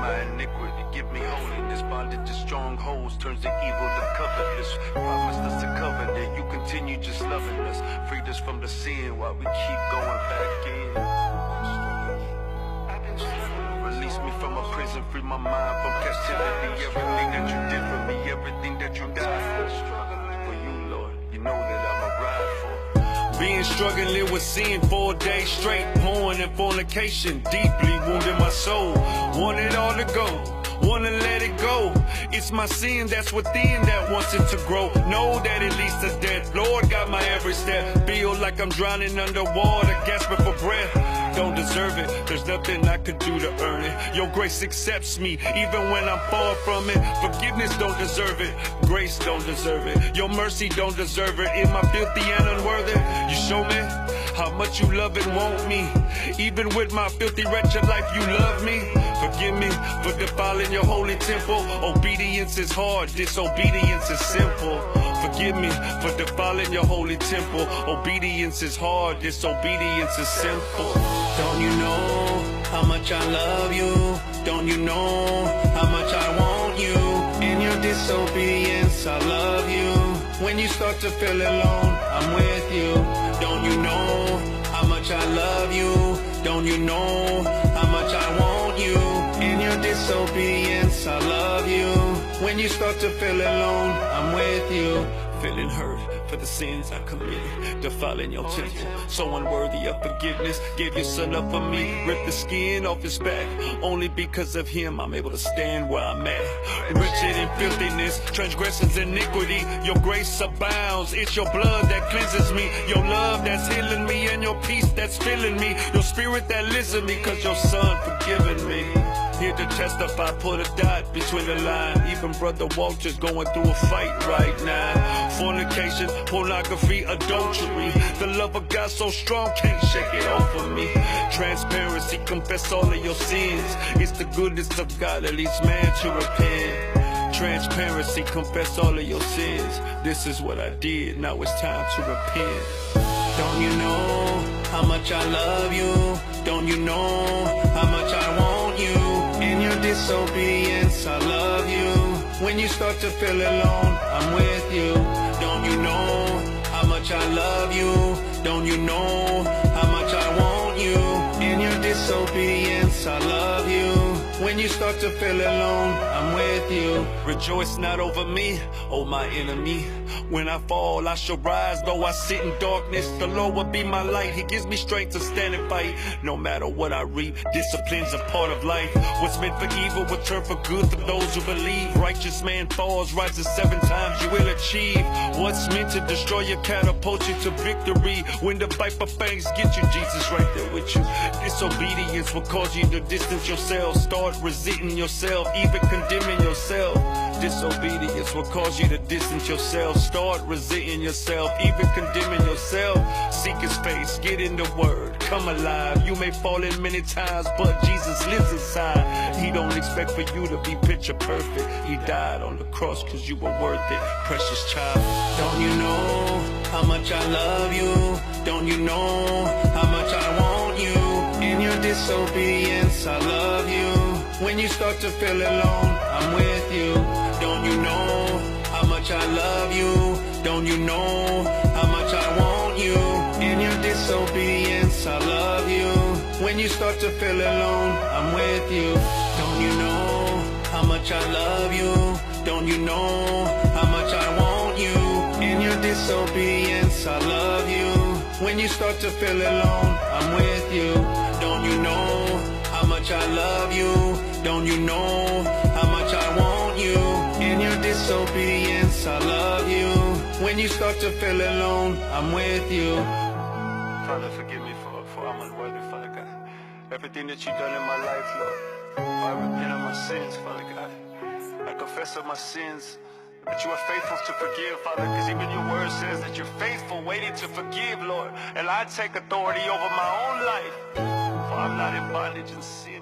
my iniquity. Give me holiness, bondage to strongholds, turns the evil to covetousness. Promised us a covenant, you continue just loving us. Freed us from the sin while we keep going back in. Release me from a prison, free my mind from captivity. Everything that you did for me, everything that you died for you, Lord, you know that I'ma ride for. Being struggling with sin 4 days straight, porn and fornication deeply wounded my soul. Want it all to go, wanna let it go. It's my sin that's within that wants it to grow. Know that it leads to death. Lord got my every step. Feel like I'm drowning underwater, gasping for breath. Don't deserve it, there's nothing I could do to earn it. Your grace accepts me, even when I'm far from it. Forgiveness don't deserve it, grace don't deserve it. Your mercy don't deserve it. Am I filthy and unworthy? You show me how much you love and want me. Even with my filthy, wretched life, you love me. Forgive me for defiling your holy temple. Obedience is hard, disobedience is simple. Forgive me for defiling your holy temple. Obedience is hard, disobedience is simple. Don't you know how much I love you? Don't you know how much I want you? In your disobedience, I love you. When you start to feel alone, I'm with you. Don't you know how much I love you? Don't you know how much I want you? In your disobedience, I love you. When you start to feel alone, I'm with you. Feeling hurt for the sins I committed, defiling your temple, so unworthy of forgiveness. Gave your son up for me, ripped the skin off his back. Only because of him I'm able to stand where I'm at. Wretched in filthiness, transgressions, iniquity. Your grace abounds, it's your blood that cleanses me. Your love that's healing me, and your peace that's filling me. Your spirit that lives in me, cause your son forgiven me. Here to testify, put a dot between the line. Even Brother Walter's going through a fight right now. Fornication, pornography, adultery. The love of God so strong, can't shake it off of me. Transparency, confess all of your sins. It's the goodness of God that leads man to repent. Transparency, confess all of your sins. This is what I did, now it's time to repent. Don't you know how much I love you? Don't you know how much I want you? In your disobedience, I love you. When you start to feel alone, I'm with you. Don't you know how much I love you? Don't you know how much I want you? In your disobedience, I love you. When you start to feel alone, I'm with you. Rejoice not over me, oh my enemy. When I fall, I shall rise. Though I sit in darkness, the Lord will be my light. He gives me strength to stand and fight. No matter what I reap, discipline's a part of life. What's meant for evil will turn for good for those who believe. Righteous man falls, rises 7 times, you will achieve. What's meant to destroy you, catapult you to victory. When the viper fangs get you, Jesus right there with you. Disobedience will cause you to distance yourself. Start resenting yourself, even condemning yourself. Disobedience will cause you to distance yourself. Start resenting yourself, even condemning yourself. Seek his face, get in the word, come alive. You may fall in many times, but Jesus lives inside. He don't expect for you to be picture perfect. He died on the cross cause you were worth it, precious child. Don't you know how much I love you? Don't you know how much I want you? In your disobedience, I love you. When you start to feel alone, I'm with you. Don't you know how much I love you? Don't you know how much I want you? In your disobedience, I love you. When you start to feel alone, I'm with you. Don't you know how much I love you? Don't you know how much I want you? In your disobedience, I love you. When you start to feel alone, I'm with you. Don't you know how much I love you? Don't you know how much I want you? In your disobedience, I love you. When you start to feel alone, I'm with you. Father, forgive me for I'm unworthy, Father God. Everything that you've done in my life, Lord. I repent of my sins, Father God. I confess of my sins. That you are faithful to forgive, Father, because even your word says that you're faithful, waiting to forgive, Lord. And I take authority over my own life, for I'm not in bondage and sin.